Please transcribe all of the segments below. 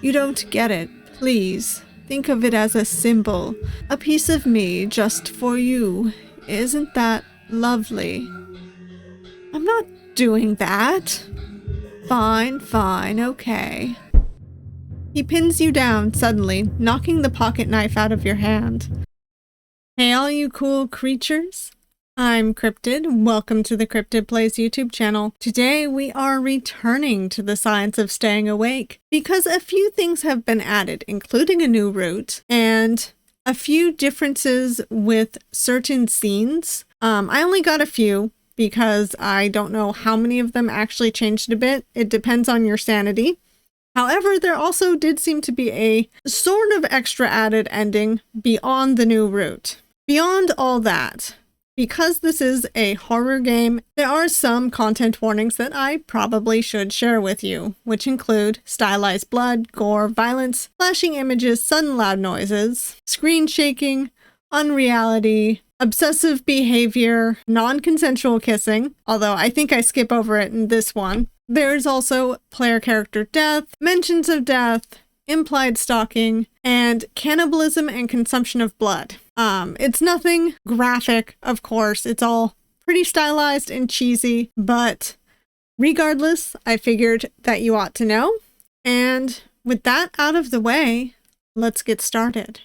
You don't get it, please. Think of it as a symbol. A piece of me just for you. Isn't that lovely? I'm not doing that. Fine, fine, okay. He pins you down suddenly, knocking the pocket knife out of your hand. Hey all you cool creatures. I'm Cryptid. Welcome to the Cryptid Plays YouTube channel. Today we are returning to the science of staying awake because a few things have been added, including a new route and a few differences with certain scenes. I only got a few because I don't know how many of them actually changed a bit. It depends on your sanity. However, there also did seem to be a sort of extra added ending beyond the new route. Beyond all that, because this is a horror game, there are some content warnings that I probably should share with you, which include stylized blood, gore, violence, flashing images, sudden loud noises, screen shaking, unreality, obsessive behavior, non-consensual kissing, although I think I skip over it in this one. There's also player character death, mentions of death, implied stalking, and cannibalism and consumption of blood. It's nothing graphic, of course. It's all pretty stylized and cheesy, but regardless, I figured that you ought to know. And with that out of the way, let's get started.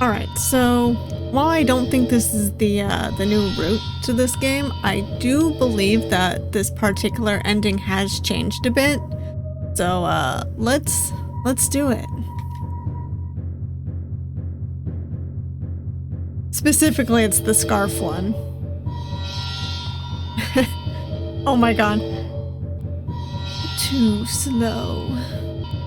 Alright, so while I don't think this is the new route to this game, I do believe that this particular ending has changed a bit. So let's do it. Specifically, it's the scarf one. Oh my god. Too slow.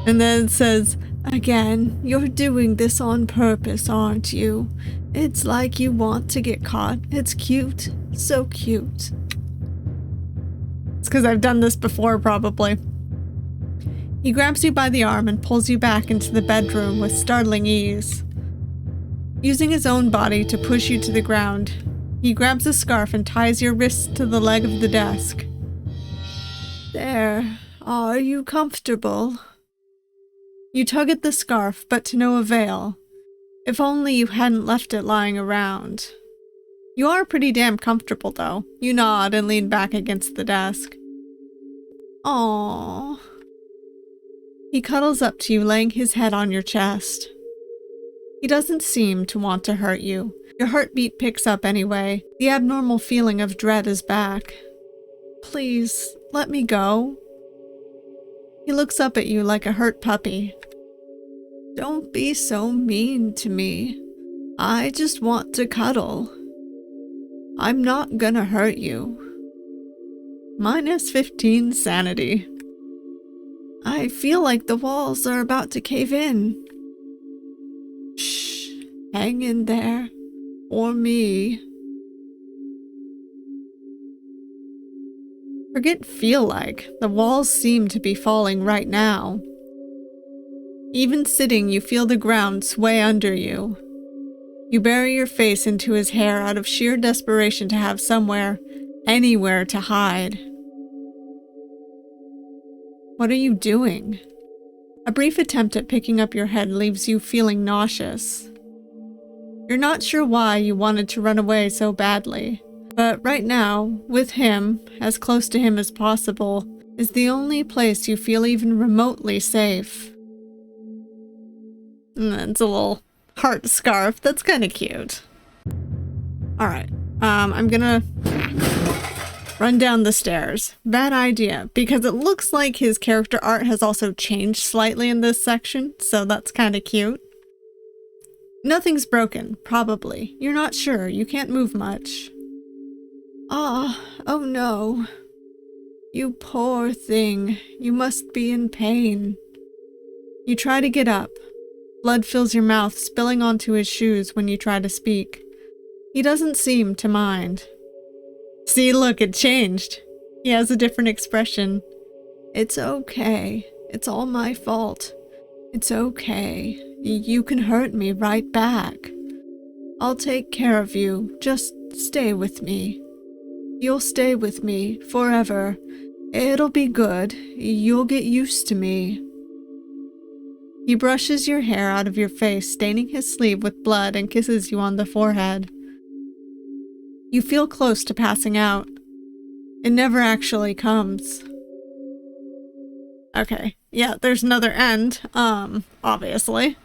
And then it says, again, you're doing this on purpose, aren't you? It's like you want to get caught. It's cute. So cute. It's because I've done this before, probably. He grabs you by the arm and pulls you back into the bedroom with startling ease. Using his own body to push you to the ground, he grabs a scarf and ties your wrists to the leg of the desk. There. Are you comfortable? You tug at the scarf, but to no avail. If only you hadn't left it lying around. You are pretty damn comfortable, though. You nod and lean back against the desk. Aww. He cuddles up to you, laying his head on your chest. He doesn't seem to want to hurt you. Your heartbeat picks up anyway. The abnormal feeling of dread is back. Please, let me go. He looks up at you like a hurt puppy. Don't be so mean to me. I just want to cuddle. I'm not gonna hurt you. -15 sanity. I feel like the walls are about to cave in. Shh, hang in there. Or me. Forget feel like. The walls seem to be falling right now. Even sitting, you feel the ground sway under you. You bury your face into his hair out of sheer desperation to have somewhere, anywhere to hide. What are you doing? A brief attempt at picking up your head leaves you feeling nauseous. You're not sure why you wanted to run away so badly, but right now, with him, as close to him as possible, is the only place you feel even remotely safe. It's a little heart scarf. That's kind of cute. Alright, I'm gonna run down the stairs. Bad idea, because it looks like his character art has also changed slightly in this section, so that's kind of cute. Nothing's broken, probably. You're not sure. You can't move much. Oh no. You poor thing. You must be in pain. You try to get up. Blood fills your mouth, spilling onto his shoes when you try to speak. He doesn't seem to mind. See, look, it changed. He has a different expression. It's okay. It's all my fault. It's okay. You can hurt me right back. I'll take care of you. Just stay with me. You'll stay with me forever. It'll be good. You'll get used to me. He brushes your hair out of your face, staining his sleeve with blood, and kisses you on the forehead. You feel close to passing out. It never actually comes. Okay, yeah, there's another end, obviously.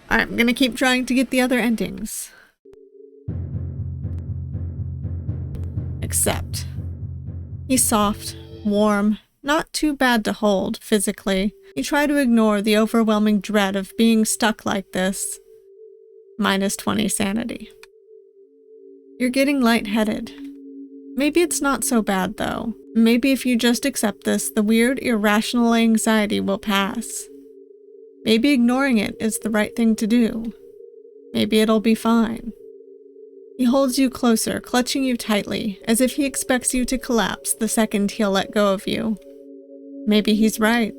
I'm gonna keep trying to get the other endings. Except, he's soft, warm, not too bad to hold physically. You try to ignore the overwhelming dread of being stuck like this. Minus 20 sanity. You're getting lightheaded. Maybe it's not so bad though. Maybe if you just accept this, the weird, irrational anxiety will pass. Maybe ignoring it is the right thing to do. Maybe it'll be fine. He holds you closer, clutching you tightly, as if he expects you to collapse the second he'll let go of you. Maybe he's right.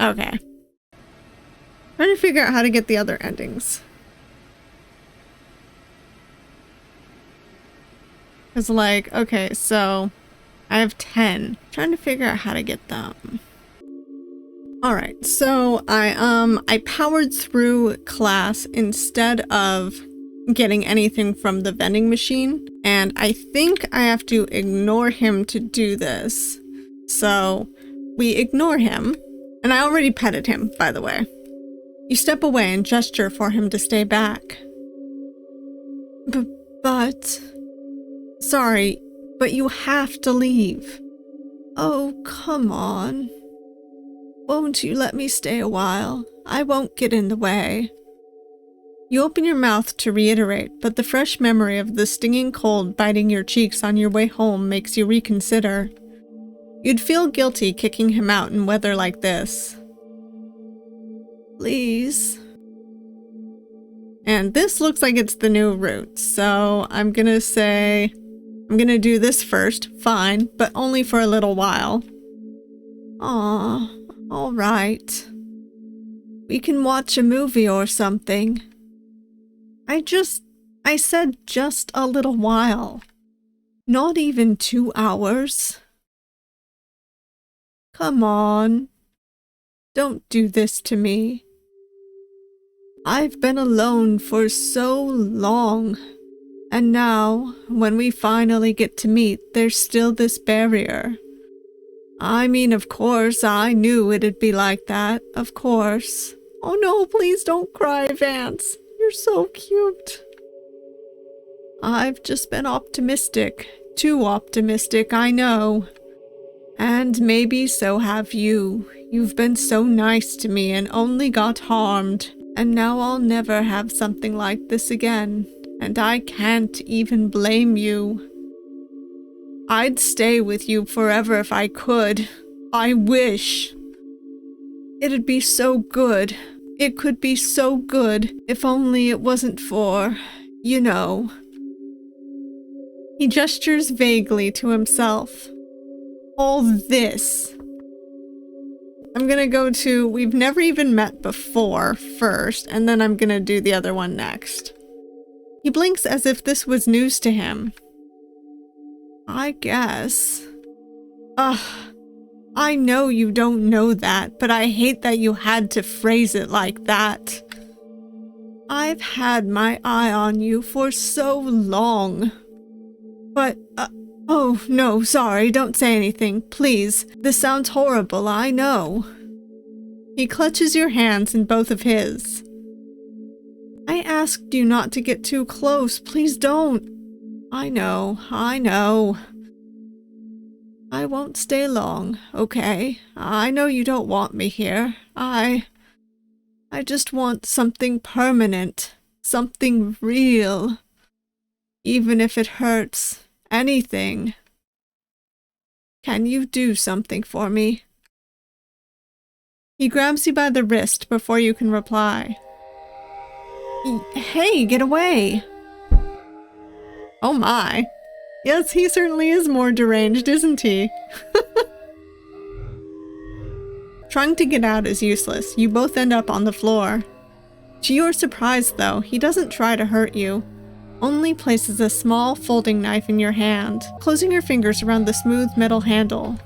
Okay. Trying to figure out how to get the other endings. It's like, okay, so I have 10. Trying to figure out how to get them. Alright, so I powered through class instead of getting anything from the vending machine, and I think I have to ignore him to do this. So we ignore him, and I already petted him, by the way. You step away and gesture for him to stay back. But... Sorry, but you have to leave. Oh, come on. Won't you let me stay a while? I won't get in the way. You open your mouth to reiterate, but the fresh memory of the stinging cold biting your cheeks on your way home makes you reconsider. You'd feel guilty kicking him out in weather like this. Please. And this looks like it's the new route, so I'm gonna say... I'm gonna do this first, fine, but only for a little while. Aw, alright. We can watch a movie or something. I said just a little while. Not even 2 hours. Come on. Don't do this to me. I've been alone for so long. And now, when we finally get to meet, there's still this barrier. I mean, of course, I knew it'd be like that, of course. Oh no, please don't cry, Vance. You're so cute. I've just been optimistic. Too optimistic, I know. And maybe so have you. You've been so nice to me and only got harmed. And now I'll never have something like this again. And I can't even blame you. I'd stay with you forever if I could. I wish. It'd be so good. It could be so good if only it wasn't for, you know. He gestures vaguely to himself. All this. I'm gonna go to we've never even met before first, and then I'm gonna do the other one next. He blinks as if this was news to him. I guess. Ugh. I know you don't know that, but I hate that you had to phrase it like that. I've had my eye on you for so long. But, oh, no, sorry, don't say anything, please. This sounds horrible, I know. He clutches your hands in both of his. I asked you not to get too close. Please don't. I know. I won't stay long, okay? I know you don't want me here. I just want something permanent. Something real. Even if it hurts. Anything. Can you do something for me? He grabs you by the wrist before you can reply. Hey, get away! Oh my. Yes, he certainly is more deranged, isn't he? Trying to get out is useless. You both end up on the floor. To your surprise, though, he doesn't try to hurt you. only places a small folding knife in your hand, closing your fingers around the smooth metal handle.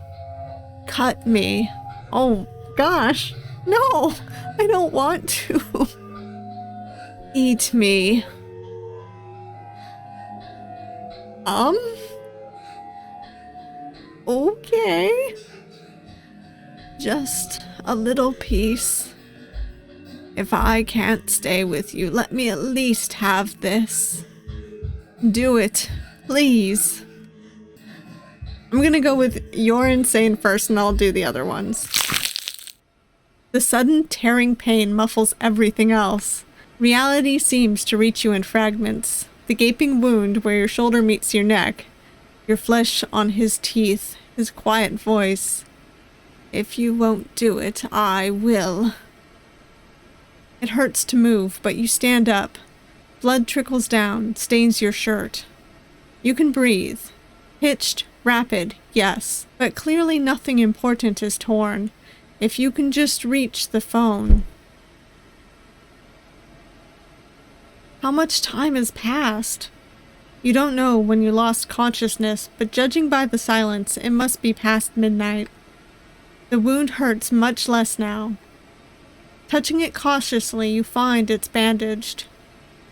Cut me. Oh, gosh. No, I don't want to. Eat me. Okay. Just a little piece. If I can't stay with you, let me at least have this. Do it, please. I'm gonna go with you're insane first and I'll do the other ones. The sudden tearing pain muffles everything else. Reality seems to reach you in fragments. The gaping wound where your shoulder meets your neck, your flesh on his teeth, his quiet voice. If you won't do it, I will. It hurts to move, but you stand up. Blood trickles down, stains your shirt. You can breathe. Hitched, rapid, yes, but clearly nothing important is torn. If you can just reach the phone. How much time has passed? You don't know when you lost consciousness, but judging by the silence, it must be past midnight. The wound hurts much less now. Touching it cautiously, you find it's bandaged.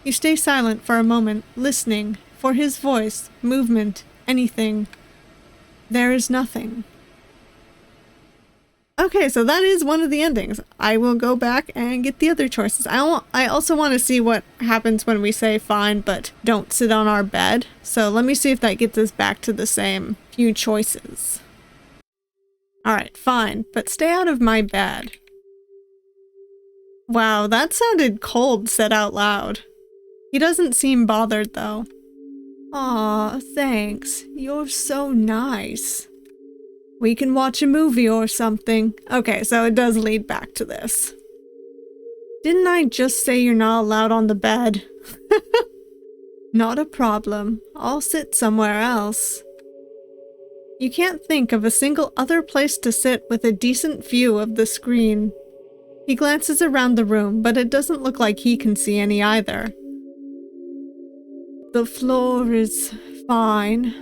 You stay silent for a moment, listening for his voice, movement, anything. There is nothing. Okay, so that is one of the endings. I will go back and get the other choices. I also want to see what happens when we say fine, but don't sit on our bed. So let me see if that gets us back to the same few choices. Alright, fine, but stay out of my bed. Wow, that sounded cold said out loud. He doesn't seem bothered though. Aw, thanks. You're so nice. We can watch a movie or something. Okay, so it does lead back to this. Didn't I just say you're not allowed on the bed? Not a problem. I'll sit somewhere else. You can't think of a single other place to sit with a decent view of the screen. He glances around the room, but it doesn't look like he can see any either. The floor is fine.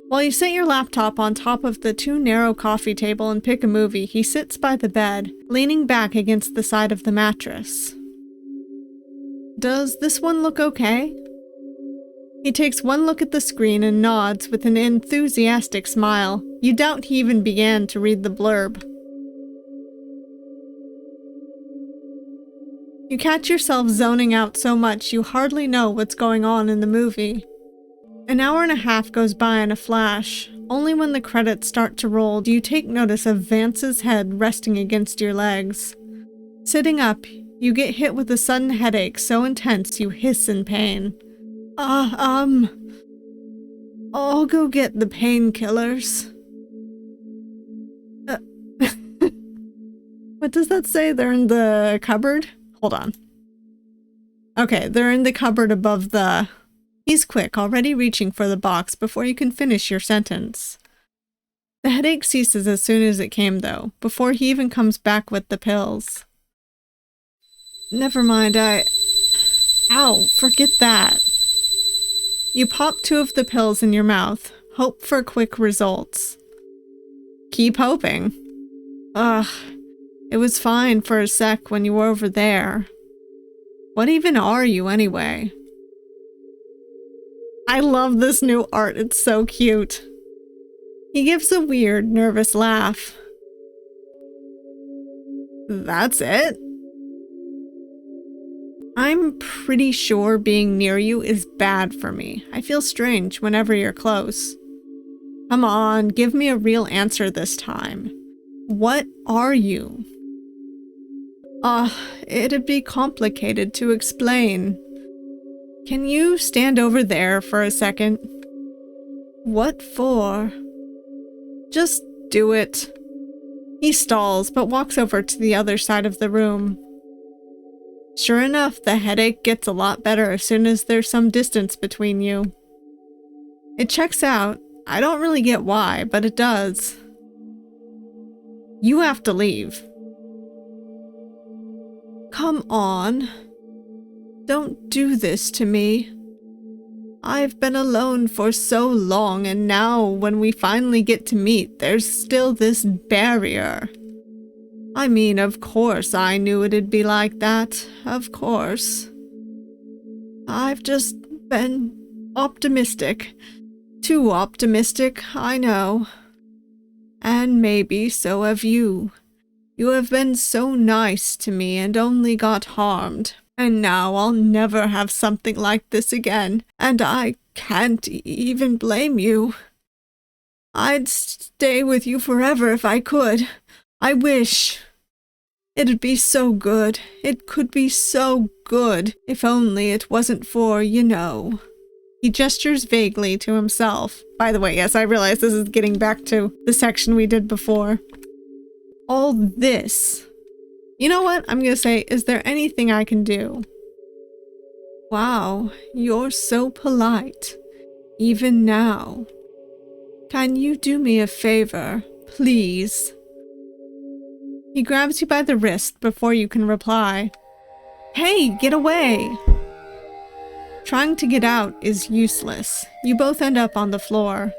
While you set your laptop on top of the too narrow coffee table and pick a movie, he sits by the bed, leaning back against the side of the mattress. Does this one look okay? He takes one look at the screen and nods with an enthusiastic smile. You doubt he even began to read the blurb. You catch yourself zoning out so much you hardly know what's going on in the movie. An hour and a half goes by in a flash. Only when the credits start to roll do you take notice of Vance's head resting against your legs. Sitting up, you get hit with a sudden headache so intense you hiss in pain. I'll go get the painkillers. What does that say? They're in the cupboard? Hold on. Okay, they're in the cupboard above the... He's quick, already reaching for the box before you can finish your sentence. The headache ceases as soon as it came, though, before he even comes back with the pills. Never mind, Ow, forget that. You pop 2 of the pills in your mouth, hope for quick results. Keep hoping. Ugh, it was fine for a sec when you were over there. What even are you, anyway? I love this new art, it's so cute. He gives a weird, nervous laugh. That's it? I'm pretty sure being near you is bad for me. I feel strange whenever you're close. Come on, give me a real answer this time. What are you? It'd be complicated to explain. Can you stand over there for a second? What for? Just do it. He stalls, but walks over to the other side of the room. Sure enough, the headache gets a lot better as soon as there's some distance between you. It checks out. I don't really get why, but it does. You have to leave. Come on. Don't do this to me. I've been alone for so long, and now when we finally get to meet, there's still this barrier. I mean, of course I knew it'd be like that. Of course. I've just been optimistic. Too optimistic, I know. And maybe so have you. You have been so nice to me and only got harmed. And now I'll never have something like this again, and I can't even blame you. I'd stay with you forever if I could. I wish. It'd be so good. It could be so good, if only it wasn't for, you know. He gestures vaguely to himself. By the way, yes, I realize this is getting back to the section we did before. All this. You know what? I'm gonna say, is there anything I can do? Wow, you're so polite. Even now. Can you do me a favor, please? He grabs you by the wrist before you can reply. Hey, get away! Trying to get out is useless. You both end up on the floor.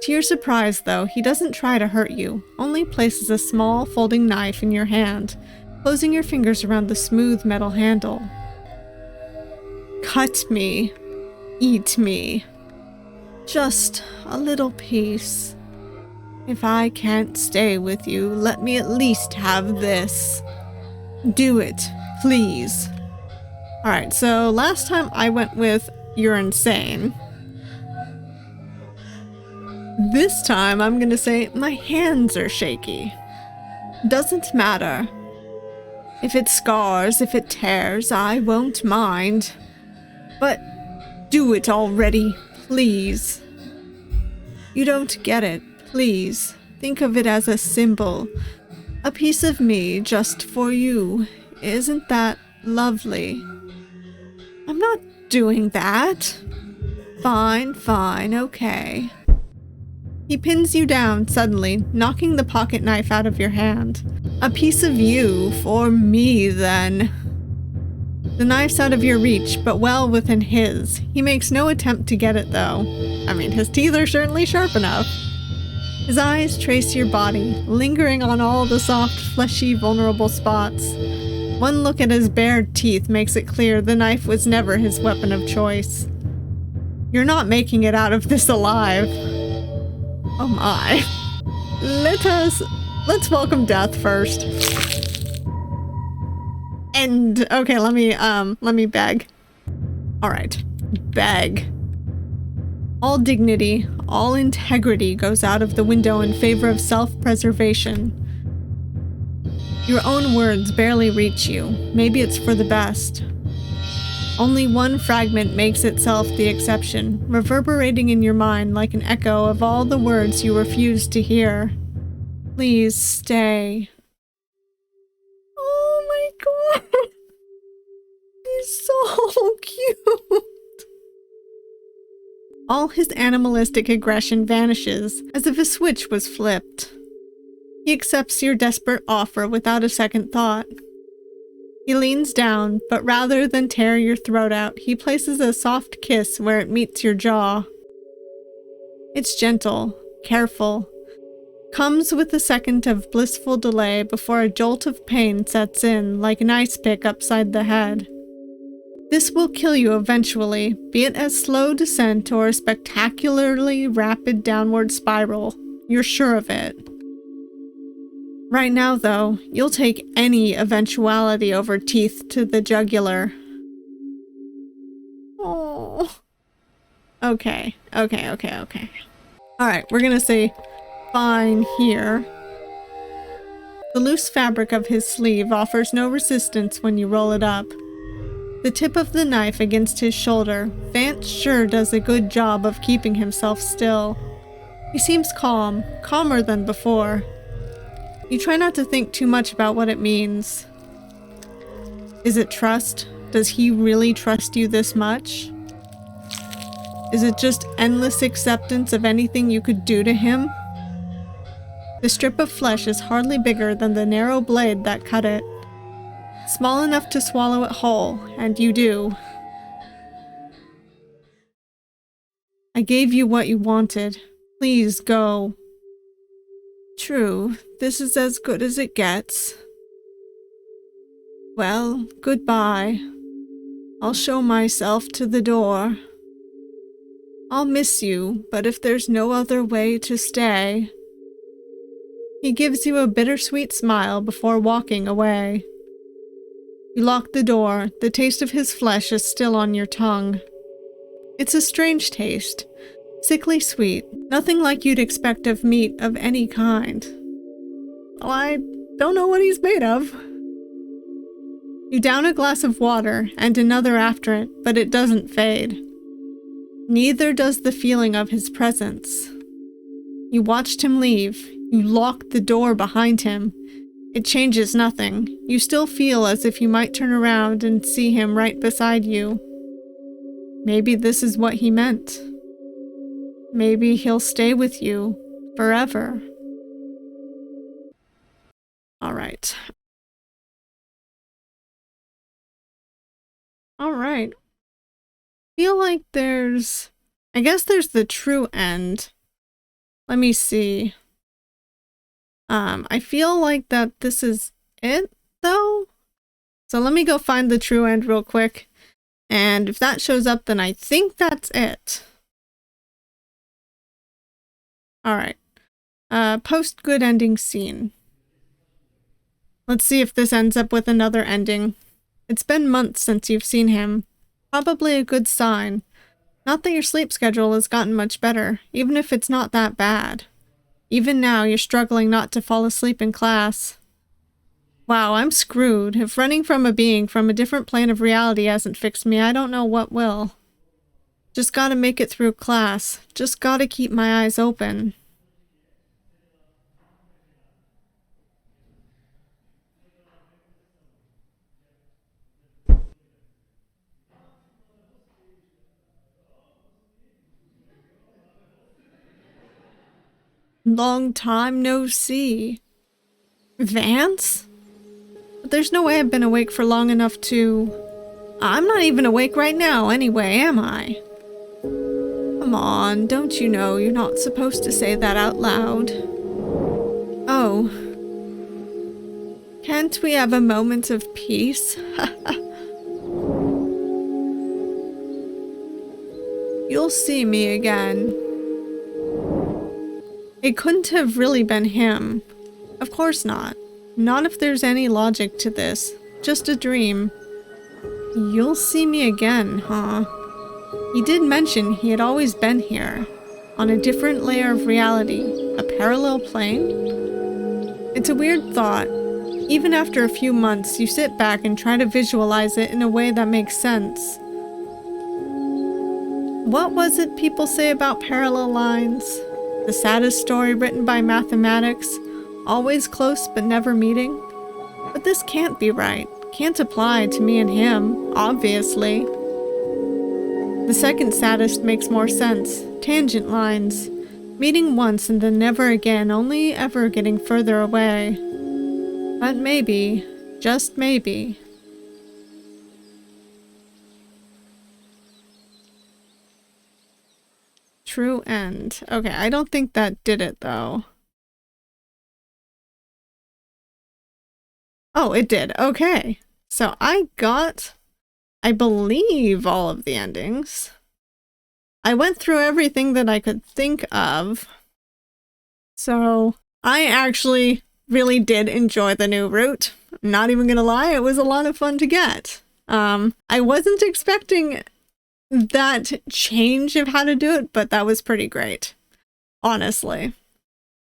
To your surprise, though, he doesn't try to hurt you, only places a small folding knife in your hand, closing your fingers around the smooth metal handle. Cut me. Eat me. Just a little piece. If I can't stay with you, let me at least have this. Do it, please. Alright, so last time I went with you're insane. This time I'm gonna say my hands are shaky. Doesn't matter. If it scars, if it tears, I won't mind. But do it already, please. You don't get it, please. Think of it as a symbol. A piece of me just for you. Isn't that lovely? I'm not doing that. Fine, fine, okay. He pins you down suddenly, knocking the pocket knife out of your hand. A piece of you for me, then. The knife's out of your reach, but well within his. He makes no attempt to get it, though. I mean, his teeth are certainly sharp enough. His eyes trace your body, lingering on all the soft, fleshy, vulnerable spots. One look at his bared teeth makes it clear the knife was never his weapon of choice. You're not making it out of this alive. Oh my. Let's welcome death first. And okay, let me beg. All right, beg. All dignity, all integrity goes out of the window in favor of self-preservation. Your own words barely reach you. Maybe it's for the best. Only one fragment makes itself the exception, reverberating in your mind like an echo of all the words you refuse to hear. Please stay. Oh my god! He's so cute! All his animalistic aggression vanishes, as if a switch was flipped. He accepts your desperate offer without a second thought. He leans down, but rather than tear your throat out, he places a soft kiss where it meets your jaw. It's gentle, careful, comes with a second of blissful delay before a jolt of pain sets in like an ice pick upside the head. This will kill you eventually, be it a slow descent or a spectacularly rapid downward spiral. You're sure of it. Right now, though, you'll take any eventuality over teeth to the jugular. Oh. Okay. Alright, we're gonna say fine here. The loose fabric of his sleeve offers no resistance when you roll it up. The tip of the knife against his shoulder, Vance sure does a good job of keeping himself still. He seems calm, calmer than before. You try not to think too much about what it means. Is it trust? Does he really trust you this much? Is it just endless acceptance of anything you could do to him? The strip of flesh is hardly bigger than the narrow blade that cut it. Small enough to swallow it whole, and you do. I gave you what you wanted. Please go. True, this is as good as it gets. Well, goodbye. I'll show myself to the door. I'll miss you, but if there's no other way to stay... He gives you a bittersweet smile before walking away. You lock the door. The taste of his flesh is still on your tongue. It's a strange taste. Sickly sweet. Nothing like you'd expect of meat of any kind. Well, I don't know what he's made of. You down a glass of water and another after it, but it doesn't fade. Neither does the feeling of his presence. You watched him leave. You locked the door behind him. It changes nothing. You still feel as if you might turn around and see him right beside you. Maybe this is what he meant. Maybe he'll stay with you forever. Alright. Alright. Feel like there's... I guess there's the true end. Let me see. I feel like that this is it, though. So let me go find the true end real quick. And if that shows up, then I think that's it. Alright. Post good ending scene. Let's see if this ends up with another ending. It's been months since you've seen him. Probably a good sign. Not that your sleep schedule has gotten much better, even if it's not that bad. Even now, you're struggling not to fall asleep in class. Wow, I'm screwed. If running from a being from a different plane of reality hasn't fixed me, I don't know what will. Just gotta make it through class. Just gotta keep my eyes open. Long time no see. Vance? But there's no way I've been awake for long enough to... I'm not even awake right now anyway, am I? Come on, don't you know you're not supposed to say that out loud? Oh. Can't we have a moment of peace? You'll see me again. It couldn't have really been him. Of course not. Not if there's any logic to this. Just a dream. You'll see me again, huh? He did mention he had always been here. On a different layer of reality. A parallel plane? It's a weird thought. Even after a few months, you sit back and try to visualize it in a way that makes sense. What was it people say about parallel lines? The saddest story written by mathematics, always close but never meeting? But this can't be right. Can't apply to me and him, obviously. The second saddest makes more sense. Tangent lines. Meeting once and then never again, only ever getting further away. But maybe, just maybe. True end. Okay, I don't think that did it, though. Oh, it did. Okay. So I got, I believe, all of the endings. I went through everything that I could think of. So I actually really did enjoy the new route. Not even gonna lie, it was a lot of fun to get. I wasn't expecting that change of how to do it, but that was pretty great, honestly.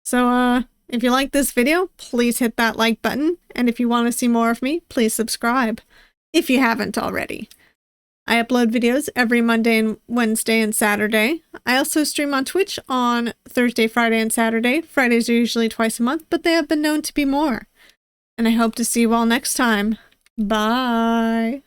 So if you like this video, please hit that like button, and if you want to see more of me, please subscribe if you haven't already. I upload videos every Monday and Wednesday and Saturday. I also stream on Twitch on Thursday, Friday, and Saturday. Fridays are usually twice a month, but they have been known to be more. And I hope to see you all next time. Bye!